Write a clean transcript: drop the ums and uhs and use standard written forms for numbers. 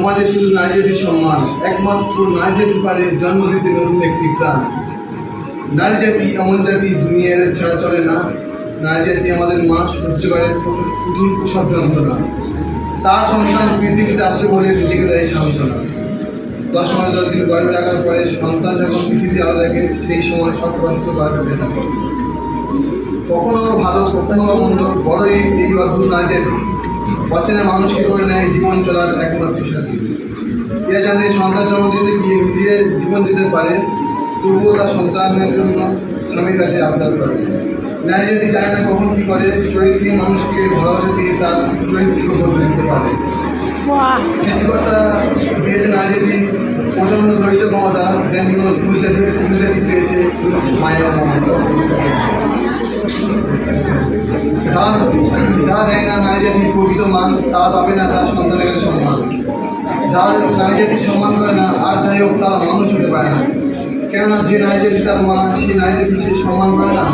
সমাজে শুধু নারী জাতির সম্মান, একমাত্র নারী জাতি পারে জন্ম দিতে নতুন একটি প্রাণ। নারী জাতি এমন জাতি দুনিয়ার ছাড়া চলে না। নারী জাতি আমাদের মা, সহ্য করে কঠিন প্রসব যন্ত্রণা। তার সন্তান পৃথিবীতে আসে বলে নিজেকে দেয় সান্ত্বনা। 10 মাস 10 দিন গর্ভে রাখার পরে সন্তান যখন পৃথিবী আলো দেখে, সেই সময় শত বারটা বেদনা। কখনো ভালো, কখনো মন্দ, বড়ই এই অদ্ভুত নারী জাতি। অচেনা মানুষকে করে নেয় জীবন চলার একমাত্র সাথী। এরা জানে সন্তান জন্ম দিতে গিয়ে নিজের জীবন দিতে পারে, তবুও তার সন্তানের জন্য স্বামীর কাছে আবদার করে। নারী জাতি জানে না কখন কী করে, চরিত্রী মানুষকে ভালোবাসা দিয়ে তার চরিত্র বদলে দিতে পারে। সৃষ্টিকর্তা দিয়েছে নারী জাতি প্রচণ্ড ধৈর্য ক্ষমতা, পুরুষ জাতি পেয়েছে মায়ের মমতা। যারা দেয় না নারী জাতির প্রকৃত মান, তারা পাবে না তার সন্তানের কাছে সম্মান। যারা নারী জাতির সম্মান করে না, আর যাই হোক তারা মানুষ হতে পারে না। কেননা যে নারী জাতি তার মা, সেই নারী জাতি সে সম্মান করে না।